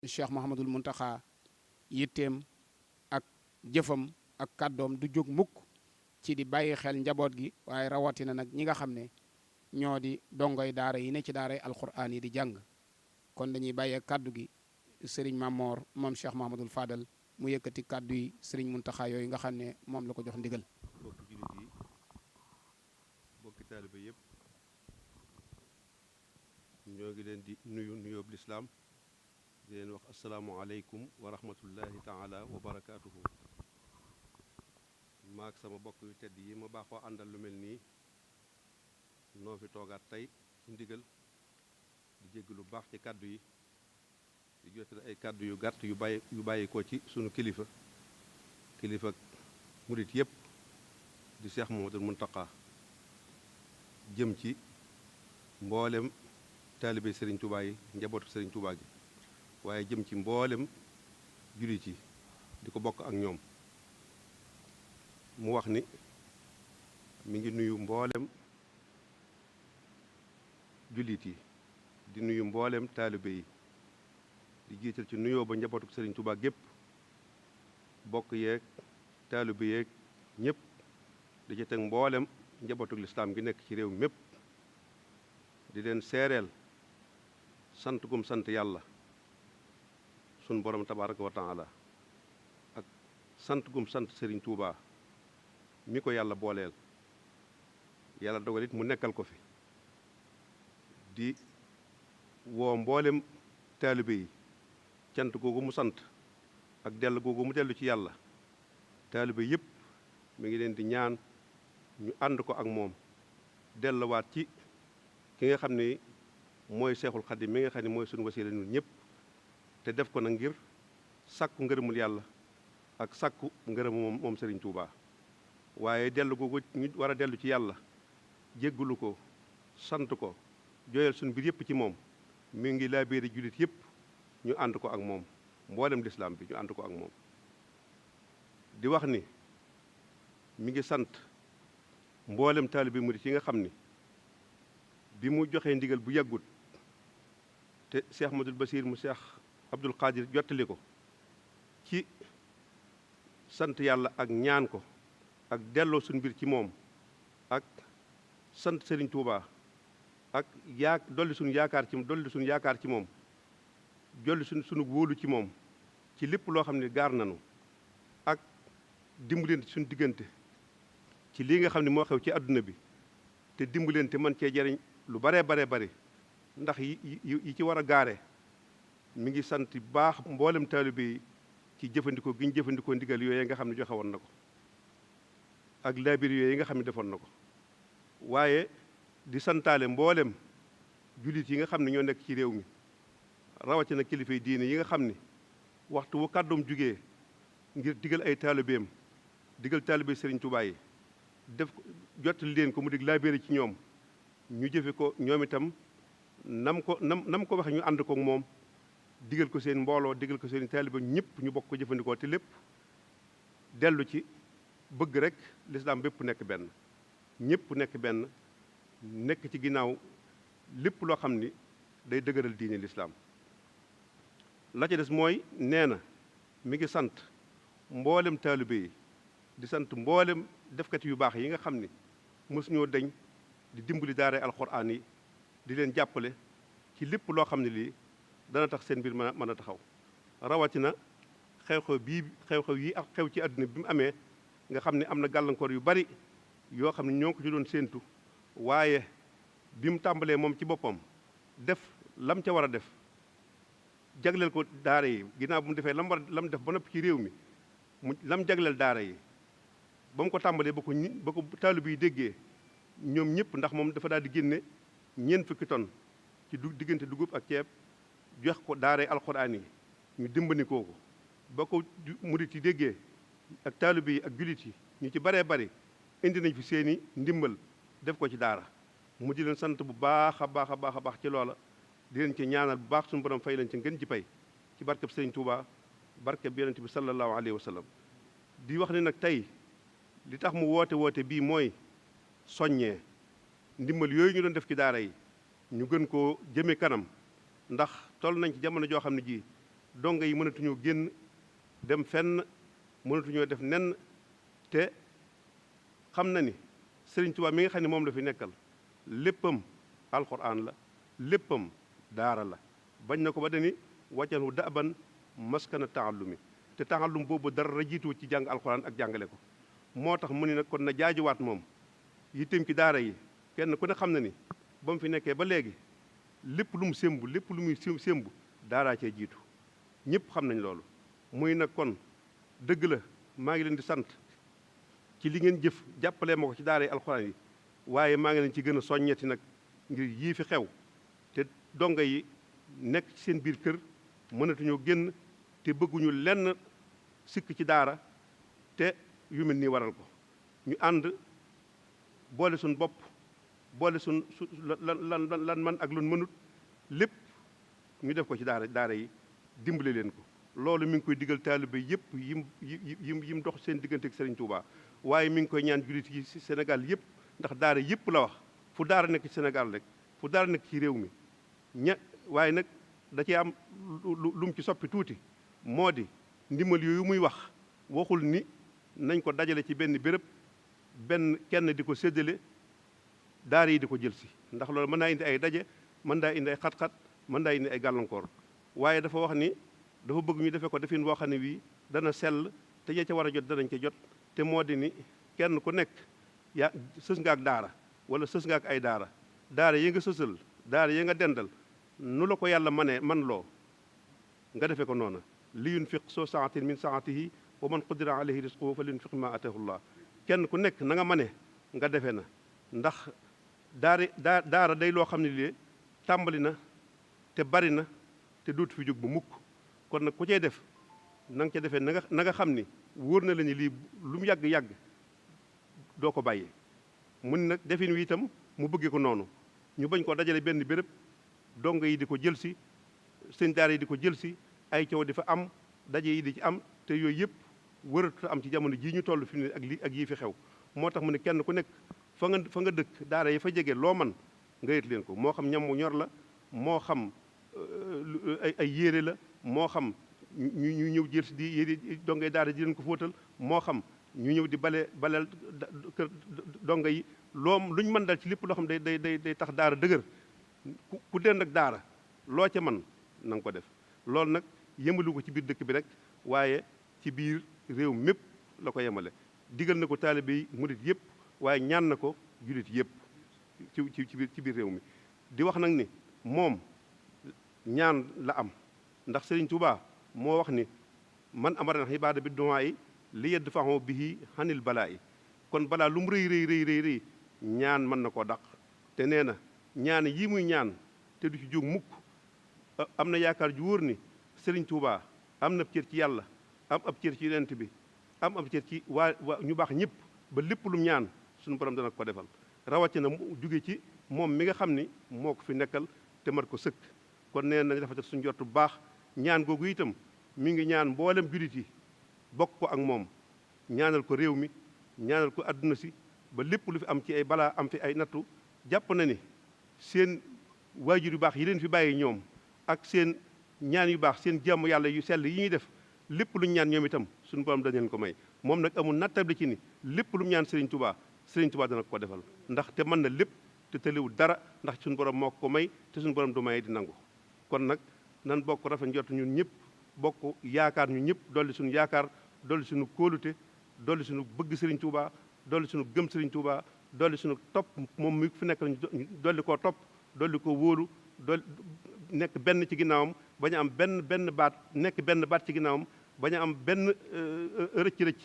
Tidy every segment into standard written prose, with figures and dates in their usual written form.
Cheikh Mouhamadul Muntaxa yitteem ak jëfam ak kàddoom du jóg mukk ci di bàyyi xel njaboot gi, waaye rawatina nag ñi nga xam ne ñoo di dongoy daara yi ne ci daaray alquran yi di jàng. kon dañuy bàyyee kàddu gi sëriñ Mamor moom Cheikh Mouhamadul Fadal mu yëkkati kàddu yi sëriñ Muntaxa yooyu nga xam ne moom la ko jox ndigal. bokki jullit yi bokki taalibe yëpp ñoo ngi leen di nuyu nuyoob lislaam di leen wax asalaamualeykum wa rahmatullahi taala wa barakaatuhu. maag sama bokk yu tedd yi ma baaxoo àndal lu mel nii noo fi toogaat tey ci ndigal di jégg lu baax ci kàddu yi di jottali ay kàddu yu gàtt yu bàyyi ko ci sunu kilifa murit yépp di Cheikh Mouhamadul Muntaqa jëm ci mboolem taalibe Serigne Touba yi njabootu Serigne Touba gi, waaye jëm ci mboolem jullit yi di ko bokk ak ñoom. mu wax ni mi ngi nuyu mboolem jullit yi di nuyu mboolem taalibe yi di jiital ci nuyoo ba njabootu Serigne Touba gépp bokk yeeg taalibe yeeg ñëpp di ci teg mboolem njabootu lislaam gi nekk ci réew mi mépp di leen seereel sant gum sant yàlla sun borom tabaraka wa taala ak sant gum sant Serigne Touba mi ko yàlla booleel yàlla dogal it mu nekkal ko fi di woo mboolem taalibe yi cant googu mu sant ak dell googu mu dellu ci yàlla taalibe yépp mi ngi leen di ñaan ñu ànd ko ak moom delluwaat ci ki nga xam ne mooy Seexul Xadim mi nga xam ne mooy suñu wasiila ñun ñëpp te def ko nag ngir sàkku ngërëmul yàlla ak sàkku ngërëm moom Serigne Touba. waaye dellu googu ñu war a dellu ci yàlla jéggulu ko sant ko jooyal suñu mbir yëpp ci moom mi ngi laa biiri jullit yëpp ñu ànd ko ak moom mboolem lislaam bi ñu ànd ko ak moom di wax ni mi ngi sant mboolem taalibe murit yi nga xam ni bi mu joxee ndigal bu yàggut te Cheikh Ahmadul Basir mu Cheikh Abdul Qadir jottali ko ci sant yàlla ak ñaan ko ak delloo suñu mbir ci moom ak sant Serigne Touba ak dolli suñu yaakaar ci moom dolli suñu wóolu ci moom ci lépp loo xam ne gaar nanu ak dimbalante suñu diggante ci lii nga xam ne moo xew ci àdduna bi te dimbalante man cee jariñ lu baree bari ndax yi ci war a gaare mi ngi sant baax mboolem taalibe yi ci jëfandikoo gi ñu jëfandikoo ndigal yooyu nga xam ne joxe woon na ko ak laabir yooyu nga xam ne defoon na ko waaye di santaale mboolem jullit yi nga xam ne ñoo nekk ci réew mi rawatina kilifa yi diine yi nga xam ni waxtu wu kàddoom jugee ngir digal ay taalibeem digal taalibe Serigne Touba yi def jottali leen ko mu dig laabire ci ñoom ñu jëfe ko ñoom itam nam ko waxe ñu ànd ko moom digal ko seen mbooloo digal ko seen taalibe ñëpp ñu bokk ko jëfandikoo te lépp dellu ci bëgg rek lislaam bépp nekk benn ñëpp nekk benn nekk ci ginnaaw lépp loo xam ni day dëgëral diine lislaam la ci des mooy nee na mi ngi sant mboolem taalibe yi di sant mboolem defkati yu baax yi nga xam ni mësuñoo deñ di dimbali daara alxuraan yi di leen jàppale ci lépp loo xam ne lii dana tax seen mbir mën a taxaw rawatina xew-xew yi ak xew ci àdduna bi mu amee nga xam ne am na gàllankoor yu bari yoo xam ne ñoo ngi ko ci doon séentu waaye bi mu tàmbalee moom ci boppam def lam ca war a def jagleel ko daara yi ginnaaw bu mu defee lam def ba noppi ci réew mi mu lam jagleel daara yi ba mu ko tàmbalee ba ko taalibe yi déggee ñoom ñëpp ndax moom dafa daal di génne ñeent fukki tonnes ci diggante dugub ak ceeb jox ko daaray alxuraan yi ñu dimbandikoo ko ba ko murit yi déggee ak taalibe yi ak jullit yi ñu ci baree bari indi nañ fi seeni ndimbal def ko ci daara mu di leen sant bu baax a baax a baax a baax ci loola di leen ci ñaanal bu baax suñu borom fay leen ci ngeen ci pay ci barkeb Sëriñ Tuuba barkeb yonent bi sallallahu alayhi wa sallam di wax ne nag tey li tax mu woote bii mooy soññee ndimbal yooyu ñu doon def ci daara yi ñu gën koo jëme kanam ndax toll nañ ci jamono joo xam ne ji donga yi mënatuñoo génn dem fenn, mënatuñoo def nenn, te xam na ni Sëriñ Tuubaa mi nga xam ne moom la fi nekkal léppam alxuraan la, léppam daara la. bañ na ko ba dani wàccanhu da'ban maskana taallumi, te taallum boobu dara jiitu ci jàng alxuraan ak jàngale ko. moo tax mu ni nag kon na jaajuwaat moom yitteem ci daara yi. kenn ku ne xam na ni ba mu fi nekkee ba léegi lépp lu mu sémbu lépp lu muy sémbu daaraa cee jiitu, ñëpp xam nañ loolu. muy nag kon dëgg la maa ngi leen di sant ci li ngeen jëf jàppalee ma ko ci daara yi alxuraan yi, waaye maa ngi leen ci gën a soññeti nag ngir yii fi xew te donga yi nekk ci seen biir kër mënatuñoo génn te bëgguñu lenn sikk ci daara, te yu mel nii waral ko. ñu ànd boole suñ bopp, boole suñ lan man ak lun mënut lépp ñu def ko ci daara yi dimbale leen ko. loolu mi ngi koy digal taalibe yëpp yim dox seen diggante ak Serigne Touba, waaye mi ngi koy ñaan jullit yi ci Sénégal yëpp, ndax daara yëpp la wax. fu daara nekk ci Sénégal rek, fu daara nekk ci réew mi waaye nag da cee am lu mu ci soppi tuuti, moo di ndimbal yooyu muy wax waxul ni nañ ko dajale ci benn béréb, kenn di ko séddale daara yi di ko jël si, ndax loolu mën naa indi ay daje, mën naa indi ay xat-xat, mën naa indi ay gàllankoor. waaye dafa wax ni dafa bëgg ñu defee ko defin boo xam ne bii dana sell, te ya ca war a jot danañ ca jot. te moo di ni kenn ku nekk yaa sës nga ak daara wala sës nga ak ay daara yi nga sësal, daara yi nga dendal, nu la ko yàlla man loo nga defee ko noona. li yunfiq soo saatin min saatihi wa man qudira alayhi rizquhu fa lyunfiq ma ataahu llah. kenn ku nekk na nga mane nga defee na, ndax daara day loo xam ne lii tàmbali na te bari na te dootu fi jóg bu mukk. kon nag ku cay def na nga ca defee na nga xam ni wóor na la ni lii lu mu yàgg-yàgg doo ko bàyyi. mun nag defin wi itam mu bëggee ko noonu, ñu bañ koo dajale benn béréb, donga yi di ko jël si, sëñ daara yi di ko jël si, ay coow di fa am, daje yi di ci am, te yooyu yëpp wëratu am ci jamono jii ñu toll fi ne ak yii fi xew. moo tax mu ne kenn ku nekk fa nga dëkk daara yi fa jege loo man nga yët leen ko, moo xam ñam mu ñor la, moo xam ay yére la, moo xam ñu ñëw jël si di yére dongay daara di leen ko fóotal, moo xam ñu ñëw di baleel kër donga yi. luñ mën dal ci lépp loo xam day tax daara dëgër, ku dend ak daara loo ca man na nga ko def. loolu nag yemalu ko ci biir dëkk bi rek, waaye ci biir réew mépp la ko yemale. digal na ko taalibe yi murit yëpp, waaye ñaan na ko julit yëpp ci biir réew mi. di wax nag ni moom ñaan la am, ndax Serigne Touba moo wax ni man amara na ibaada bi duwaa yi li yadfahu bihi hanil balaa yi. kon balaa lu mu rëy ñaan mën na koo dàq. te nee na ñaan yi muy ñaan te du ci jóg mukk, am na yaakaar ju wóor ni Serigne Touba am na cër ci yàlla, am ab cër ci yonent bi, am ab cër ci waa ñu baax ñëpp, ba lépp lu mu ñaan suñu borom dana ko defal. rawatina mu jóge ci moom mi nga xam ni moo ko fi nekkal te mat ko sëkk. kon nee nañ dafa suñu jot bu baax. ñaan googu itam mi ngi ñaan mboolem jullit yi bokk ko ak moom, ñaanal ko réew mi, ñaanal ko adduna si, ba lépp lu fi am ci ay balaa am fi ay nattu. jàpp na ni seen waajur yu baax yi leen fi bàyyi ñoom ak seen ñaan yu baax, seen jàmm yàlla yu sell yi ñuy def, lépp lu ñu ñaan ñoom itam suñu borom dañ leen ko may. moom nag amul nattable ci ni lépp lu mu ñaan Serigne Touba dana ko defal, ndax te mën na lépp te tëlewul dara, ndax suñu borom moo ko may te suñu borom du may di nangu. kon nag nan bokk rafet njort ñun ñëpp, bokk yaakaar ñu ñëpp, dolli suñu yaakaar, dolli suñu kóolute, dolli suñu bëgg Serigne Touba, dolli suñu gëm Serigne Touba, dolli suñu topp moom mi fi nekk ñu dolli koo topp, dolli ko wóolu, dolli nekk benn ci ginnaawam, bañ a am benn baat, nekk benn baat ci ginnaawam, bañ a am benn rëcc-rëcc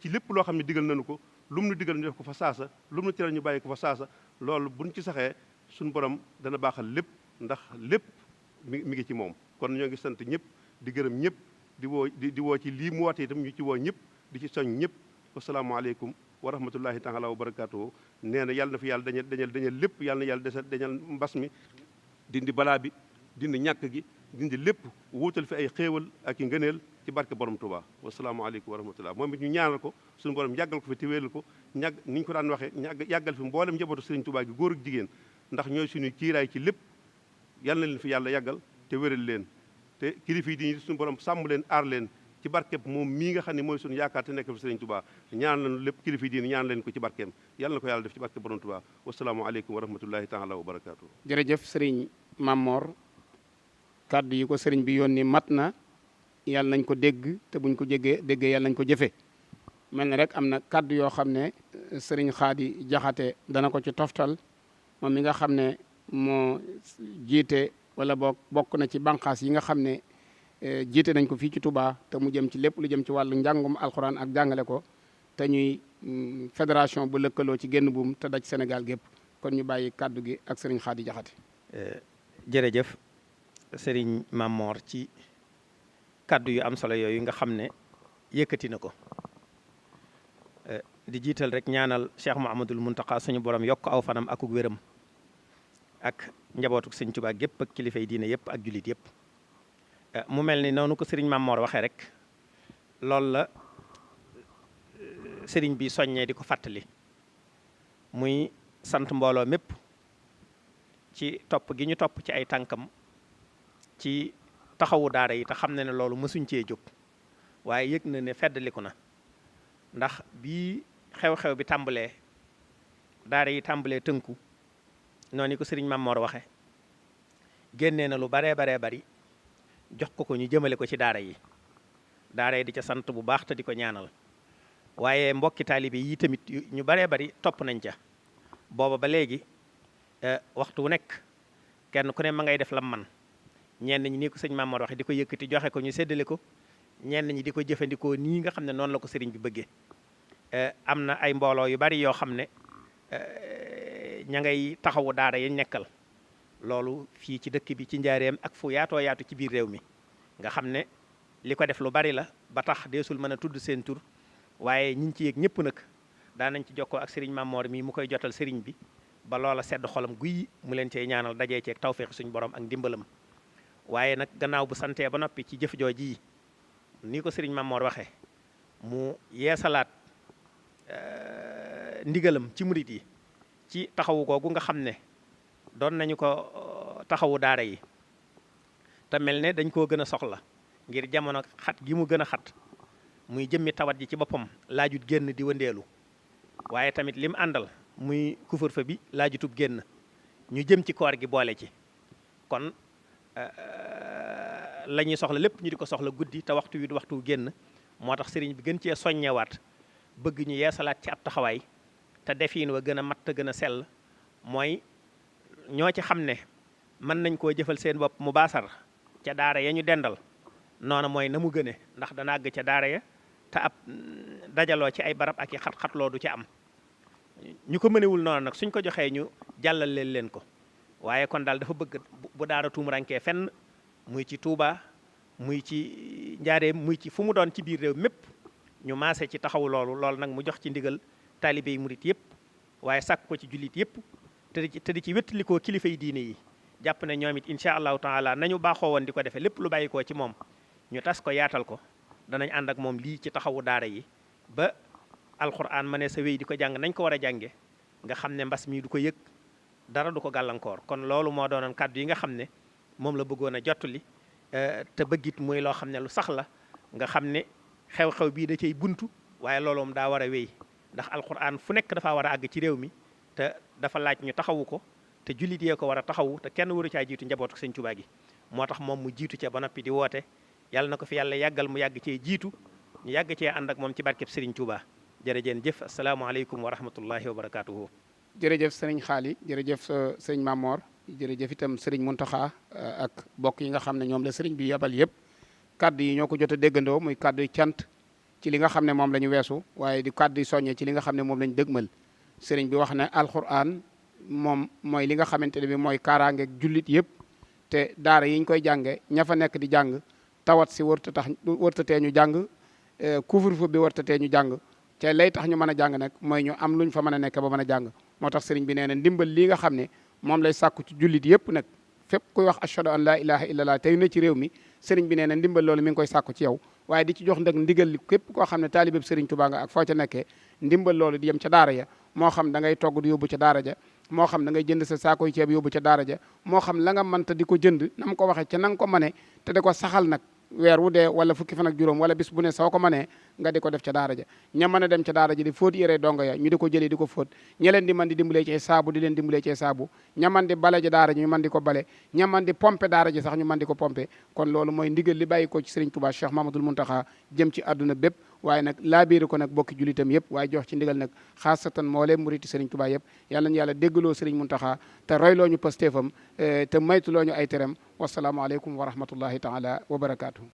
ci lépp loo xam ne digal nañu ko. lu mu nu digal ñu def ko fa saasa, lu mu nu tere ñu bàyyi ko fa saasa. loolu buñ ci saxee suñu borom dana baaxal lépp, ndax lépp mi ngi ci moom. kon ñoo ngi sant ñëpp, di gërëm ñëpp, di woo ci lii mu woote itam ñu ci woo ñëpp, di ci soñ ñëpp. wasalaamaaleykum wa rahmatullahi taala wa barakaatuhu. nee na yàlla na fi yàlla dañal lépp, yàlla na yàlla dañal mbas mi, dindi balaa bi, dindi ñàkk gi, dindi lépp, wuutal fi ay xéewal ak i ngëneel ci barke borom Touba. wasalaamaaleykum wa rahmatullah. moom it ñu ñaanal ko suñu borom yàggal ko fi te wéeral ko, ni ñu ko daan waxee yàggal fi mboolem njabootu Serigne Touba gi góor ak jigéen, ndax ñooy suñuy kiiraay ci lépp. yàlla na leen fi yàlla yàggal te wéral leen. te kilifa yi di suñu borom sàmm leen aar leen ci barkeem moom mii nga xam ne mooy suñu yaakaar te nekk fi Sëriñ Tuubaa ñaan leen lépp kilifa yi diine ñaan leen ko ci barkeem yàlla na ko yàlla def ci barke borom Tuubaa wasalaamu aleykum wa rahmatullahi taala wa barakaatu. jërëjëf sëriñ Mamor kàddu yi ko sëriñ bi yónni mat na yàlla nañ ko dégg te buñ ko déggee yàlla nañ ko jëfe mel na rek am na kàddu yoo xam ne sëriñ Xaadi Jaxate dana ko ci toftal moom mi nga xam ne moo jiite wala bokk na ci bànqaas yi nga xam ne jiite nañ ko fii ci Touba te mu jëm ci lépp lu jëm ci wàllu njàngum alxuraan ak jàngale ko te ñuy fédération bu lëkkaloo ci génn buum te daj Sénégal gépp kon ñu bàyyi kàddu gi ak sëriñ Xaadi Jaxate. jërëjëf sëriñ Mamor ci kàddu yu am solo yooyu nga xam ne yëkkati na ko di jiital rek ñaanal Cheikh Mouhamadoul Mountakha suñu borom yokk aw fanam akuk wéram ak njabootuk sëñ Tuubaa gépp ak kilifay diine yëpp ak jullit yëpp mu mel ni noonu ko sëriñ Mamor waxee rek loolu la sëriñ bi soññee di ko fàttali muy sant mbooloo mépp ci topp gi ñu topp ci ay tànkam ci taxawu daara yi te xam na ne loolu mësuñ cee jóg waaye yëg na ne feddaliku na ndax bii xew-xew bi tàmbalee daara yi tàmbalee tënku noonu ko sëriñ Mamor waxe génnee na lu baree bari jox ko ñu jëmale ko ci daara yi di ca sant bu baax te di ko ñaanal waaye mbokki taalibe yi tamit ñu baree bari topp nañ ca booba ba léegi waxtu wu nekk kenn ku ne ma ngay def lam man ñenn ñi ni ko sëñ Mamor waxe di ko yëkkati joxe ko ñu séddale ko ñenn ñi di ko jëfandikoo nii nga xam ne noonu la ko sëriñ bi bëggee am na ay mbooloo yu bari yoo xam ne ña ngay taxawu daara yañ nekkal loolu fii ci dëkk bi ci njaareem ak fu yaatoo yaatu ci biir réew mi nga xam ne li ko def lu bari la ba tax deesul mën a tudd seen tur waaye ñiñ ci yëg ñëpp nag daanañ ci jokkoo ak sëriñ Mamor mii mu koy jotal sëriñ bi ba loola sedd xolam guy mu leen cey ñaanal dajee ceeg tawféex suñu borom ak ndimbalam waaye nag gannaaw bu santee ba noppi ci jëf jooji yi ni ko sëriñ Mamor waxee mu yeesalaat ndigalam ci murit yi ci taxawu googu nga xam ne doon nañu ko taxawu daara yi te mel ne dañ koo gën a soxla ngir jamono xat gi mu gën a xat muy jëmmi tawat ji ci boppam laajut génn di wëndeelu waaye tamit lim àndal muy couvre-feu bi laajutub génn ñu jëm ci koor gi boole ci kon la ñuy soxla lépp ñu di ko soxla guddi te waxtu wi du waxtu génn moo tax sëriñ bi gën cee soññewaat bëgg ñu yeesalaat ci ab taxawaay te defiin wa gën a mat te gën a sell mooy ñoo ci xam ne mën nañ koo jëfal seen bopp mu baasar ca daara ya ñu dendal noonu mooy na mu gëne ndax dana àgg ca daara ya te ab dajaloo ci ay barab ak i xat-xatloo du ci am ñu ko mënewul noonu nag suñ ko joxee ñu jàllal leen ko waaye kon daal dafa bëgg bu daara tuumurankee fenn muy ci Touba muy ci Njaareem muy ci fu mu doon ci biir réew mépp ñu maase ci taxawu loolu nag mu jox ci ndigal taalibe yi murit yëpp waaye sàkk ko ci jullit yëpp te di ci wéttalikoo kilifa yi diine yi jàpp ne ñoom it incha allahu taala nañu baaxoo woon di ko defee lépp lu bàyyikoo ci moom ñu tas ko yaatal ko danañ ànd ak moom lii ci taxawu daara yi ba alquran ma ne sa wéy di ko jàng nañ ko war a jànge nga xam ne mbas mii du ko yëg dara du ko gàllankoor kon loolu moo doonoon kàddu yi nga xam ne moom la bëggoon a jottali te bëggit muy loo xam ne lu sax la nga xam ne xew-xew bii da cay buntu waaye loolu moom daa war a wéy ndax alquran fu nekk dafa war a àgg ci réew mi te dafa laaj ñu taxawu ko te jullit yee ko war a taxawu te kenn waru caa jiitu njabootu sëñ Tuubaa gi moo tax moom mu jiitu ca ba noppi di woote yàlla na ko fi yàlla yàggal mu yàgg cee jiitu ñu yàgg cee ànd ak moom ci barkeb Sëriñ Tuubaa jërëjeen jëf asalaamaaleykum wa rahmatullahi wa barakaatuhu. jërëjëf sëriñ Xaali jërëjëf sëriñ Mamor jërëjëf itam sëriñ Muntaxa ak bokk yi nga xam ne ñoom la sëriñ bi yabal yëpp kaddu yi ñoo ko jot a déggandoo muy kaddu yi cant ci li nga xam ne moom la ñu weesu waaye di kaddu yi soññe ci li nga xam ne moom la ñu dëgmal sëriñ bi wax ne alquran moom mooy li nga xamante ne bi mooy kaaraangeeg jullit yëpp te daara yi ñu koy jànge ña fa nekk di jàng tawat si wërta tee ñu jàng couvre-feu bi wërta tee ñu jàng te lay tax ñu mën a jàng nag mooy ñu am luñ fa mën a nekk ba mën a jàng moo tax sëriñ bi nee na ndimbal lii nga xam ne moom lay sàkku ci jullit yëpp nag fépp kuy wax ashhadu an laa ilaha illallah tey na ci réew mi sëriñ bi nee na ndimbal loolu mi ngi koy sàkku ci yow waaye di ci jox ndag ndigal li képp koo xam ne taalibeb sëriñ Tuubaa nga ak foo ca nekkee ndimbal loolu di yem ca daara ya moo xam da ngay togg di yóbbu ca daara ja moo xam da ngay jënd sa saakoy ceeb yóbbu ca daara ja moo xam la nga mënta di ko jënd na mu ko waxee ca na nga ko mënee te di ko saxal nag weer wu dee wala fukki fan ak juróom wala bis bu ne soo ko mënee nga di ko def ca daara ja ña mën a dem ca daara ja di fóot yére donga ya ñu di ko jëlee di ko fóot ña leen di mën di dimbalee ci saabu di leen dimbalee ci saabu ña mën di bale ji daara ji ñu mën di ko bale ña mën di pompe daara ji sax ñu mën di ko pompe kon loolu mooy ndigal li bàyyi ko ci Serigne Touba Cheikh Mamadou Mountakha jëm ci àdduna bépp waaye nag laabiiri ko nag bokki julitam yëpp waaye jox ci ndigal nag xaasatan moo leen muriti Serigne Touba yëpp yàlla nañu yàlla déggaloo Serigne Mountakha te royloo ñu pastéefam te maytuloo ñu ay terem wasalaamualeykum wa rahmatullahi taala wa barakaatuhu